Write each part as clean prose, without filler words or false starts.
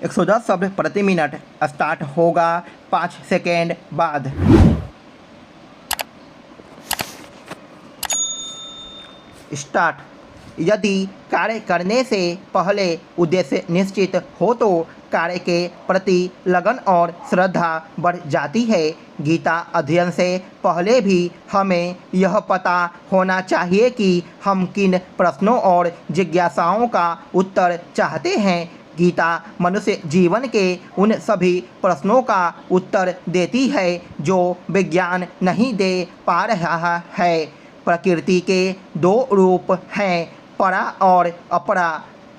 110 शब्द प्रति minute start होगा 5 सेकेंड बाद। स्टार्ट। यदि कार्य करने से पहले उद्देश्य निश्चित हो तो कार्य के प्रति लगन और श्रद्धा बढ़ जाती है। गीता अध्ययन से पहले भी हमें यह पता होना चाहिए कि हम किन प्रश्नों और जिज्ञासाओं का उत्तर चाहते हैं। गीता मनुष्य जीवन के उन सभी प्रश्नों का उत्तर देती है जो विज्ञान नहीं दे पा रहा है। प्रकृति के दो रूप हैं, परा और अपरा।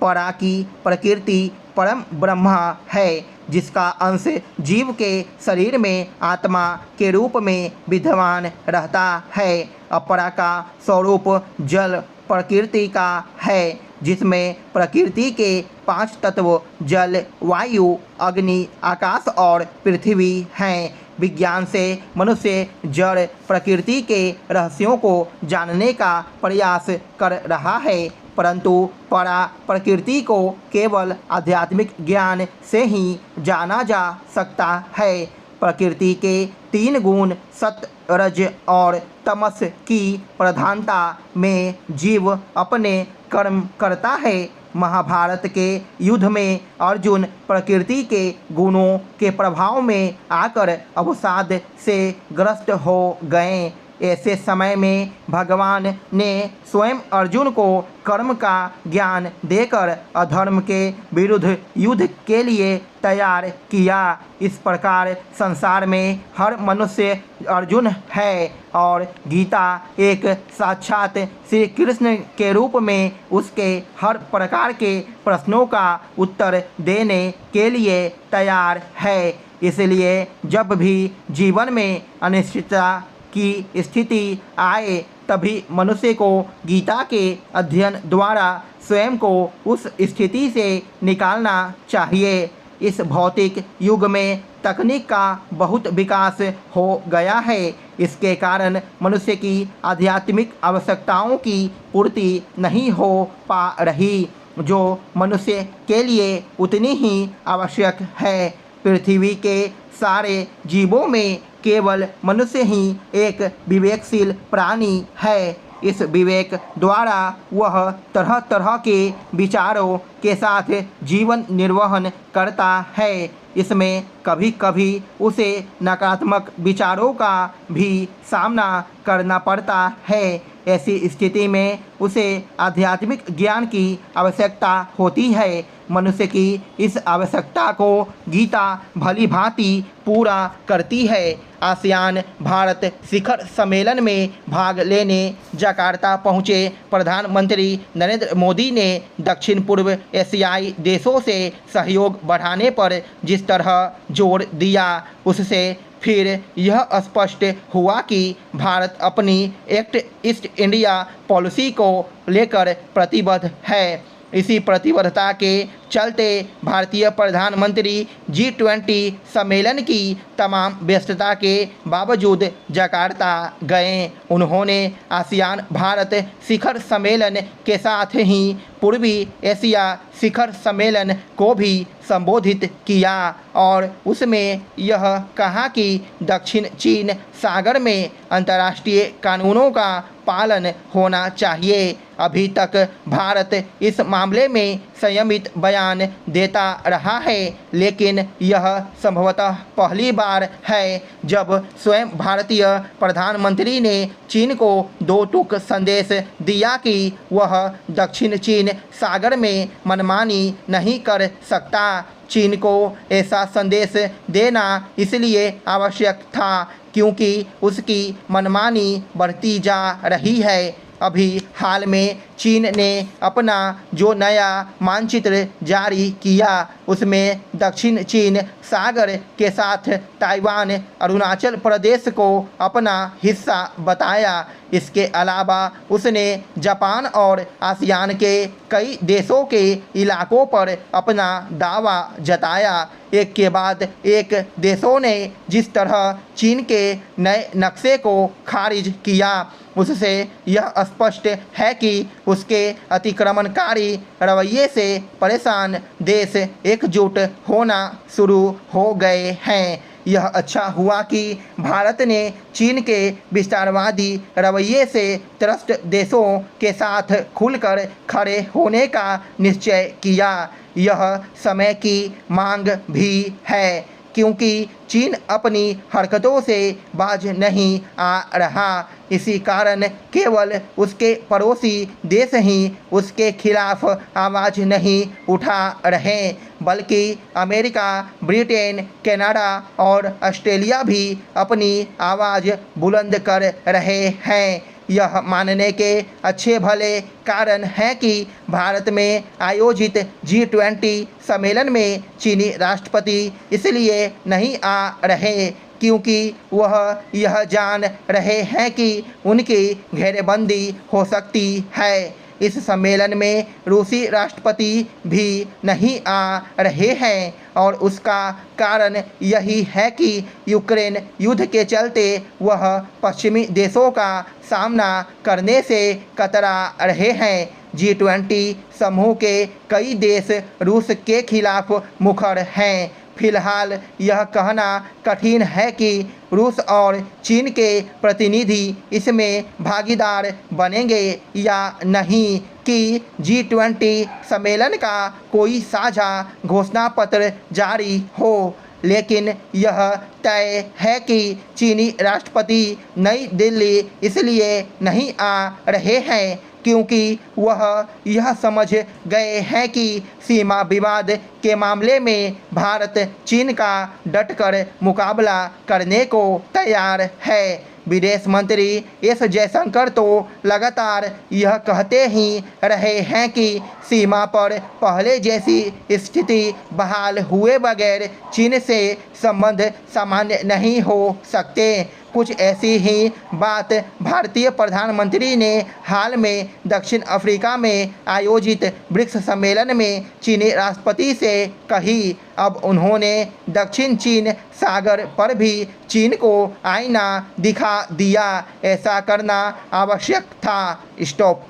परा की प्रकृति परम ब्रह्म है, जिसका अंश जीव के शरीर में आत्मा के रूप में विद्यमान रहता है। अपरा का स्वरूप जल प्रकृति का है, जिसमें प्रकृति के 5 तत्व जल, वायु, अग्नि, आकाश और पृथ्वी हैं। विज्ञान से मनुष्य जड़ प्रकृति के रहस्यों को जानने का प्रयास कर रहा है, परंतु परा प्रकृति को केवल आध्यात्मिक ज्ञान से ही जाना जा सकता है। प्रकृति के 3 गुण सत्व, रज और तमस की प्रधानता में जीव अपने कर्म करता है। महाभारत के युद्ध में अर्जुन प्रकृति के गुणों के प्रभाव में आकर अवसाद से ग्रस्त हो गए। ऐसे समय में भगवान ने स्वयं अर्जुन को कर्म का ज्ञान देकर अधर्म के विरुद्ध युद्ध के लिए तैयार किया। इस प्रकार संसार में हर मनुष्य अर्जुन है और गीता एक साक्षात श्री कृष्ण के रूप में उसके हर प्रकार के प्रश्नों का उत्तर देने के लिए तैयार है। इसलिए जब भी जीवन में अनिश्चितता की स्थिति आए तभी मनुष्य को गीता के अध्ययन द्वारा स्वयं को उस स्थिति से निकालना चाहिए। इस भौतिक युग में तकनीक का बहुत विकास हो गया है। इसके कारण मनुष्य की आध्यात्मिक आवश्यकताओं की पूर्ति नहीं हो पा रही, जो मनुष्य के लिए उतनी ही आवश्यक है। पृथ्वी के सारे जीवों में केवल मनुष्य ही एक विवेकशील प्राणी है। इस विवेक द्वारा वह तरह तरह के विचारों के साथ जीवन निर्वहन करता है। इसमें कभी कभी उसे नकारात्मक विचारों का भी सामना करना पड़ता है। ऐसी स्थिति में उसे आध्यात्मिक ज्ञान की आवश्यकता होती है। मनुष्य की इस आवश्यकता को गीता भली भांति पूरा करती है। आसियान भारत शिखर सम्मेलन में भाग लेने जकार्ता पहुँचे प्रधानमंत्री नरेंद्र मोदी ने दक्षिण पूर्व एशियाई देशों से सहयोग बढ़ाने पर जिस तरह जोर दिया, उससे फिर यह स्पष्ट हुआ कि भारत अपनी एक्ट ईस्ट इंडिया पॉलिसी को लेकर प्रतिबद्ध है। इसी प्रतिबद्धता के चलते भारतीय प्रधानमंत्री G20 सम्मेलन की तमाम व्यस्तता के बावजूद जकार्ता गए। उन्होंने आसियान भारत शिखर सम्मेलन के साथ ही पूर्वी एशिया शिखर सम्मेलन को भी संबोधित किया और उसमें यह कहा कि दक्षिण चीन सागर में अंतर्राष्ट्रीय कानूनों का पालन होना चाहिए। अभी तक भारत इस मामले में संयमित बयान देता रहा है, लेकिन यह संभवतः पहली बार है जब स्वयं भारतीय प्रधानमंत्री ने चीन को दो टूक संदेश दिया कि वह दक्षिण चीन सागर में मनमानी नहीं कर सकता। चीन को ऐसा संदेश देना इसलिए आवश्यक था क्योंकि उसकी मनमानी बढ़ती जा रही है। अभी हाल में चीन ने अपना जो नया मानचित्र जारी किया उसमें दक्षिण चीन सागर के साथ ताइवान, अरुणाचल प्रदेश को अपना हिस्सा बताया। इसके अलावा उसने जापान और आसियान के कई देशों के इलाकों पर अपना दावा जताया। एक के बाद एक देशों ने जिस तरह चीन के नए नक्शे को खारिज किया, उससे यह स्पष्ट है कि उसके अतिक्रमणकारी रवैये से परेशान देश एकजुट होना शुरू हो गए हैं। यह अच्छा हुआ कि भारत ने चीन के विस्तारवादी रवैये से त्रस्त देशों के साथ खुलकर खड़े होने का निश्चय किया। यह समय की मांग भी है, क्योंकि चीन अपनी हरकतों से बाज नहीं आ रहा। इसी कारण केवल उसके पड़ोसी देश ही उसके खिलाफ आवाज़ नहीं उठा रहे, बल्कि अमेरिका, ब्रिटेन, कनाडा और ऑस्ट्रेलिया भी अपनी आवाज़ बुलंद कर रहे हैं। यह मानने के अच्छे भले कारण है कि भारत में आयोजित G20 सम्मेलन में चीनी राष्ट्रपति इसलिए नहीं आ रहे क्योंकि वह यह जान रहे हैं कि उनकी घेरेबंदी हो सकती है। इस सम्मेलन में रूसी राष्ट्रपति भी नहीं आ रहे हैं और उसका कारण यही है कि यूक्रेन युद्ध के चलते वह पश्चिमी देशों का सामना करने से कतरा रहे हैं। G20 समूह के कई देश रूस के खिलाफ मुखर हैं। फिलहाल यह कहना कठिन है कि रूस और चीन के प्रतिनिधि इसमें भागीदार बनेंगे या नहीं कि G20 सम्मेलन का कोई साझा घोषणा पत्र जारी हो। लेकिन यह तय है कि चीनी राष्ट्रपति नई दिल्ली इसलिए नहीं आ रहे हैं क्योंकि वह यह समझ गए हैं कि सीमा विवाद के मामले में भारत चीन का डटकर मुकाबला करने को तैयार है। विदेश मंत्री एस जयशंकर तो लगातार यह कहते ही रहे हैं कि सीमा पर पहले जैसी स्थिति बहाल हुए बगैर चीन से संबंध सामान्य नहीं हो सकते। कुछ ऐसी ही बात भारतीय प्रधानमंत्री ने हाल में दक्षिण अफ्रीका में आयोजित ब्रिक्स सम्मेलन में चीनी राष्ट्रपति से कही। अब उन्होंने दक्षिण चीन सागर पर भी चीन को आईना दिखा दिया। ऐसा करना आवश्यक था। स्टॉप।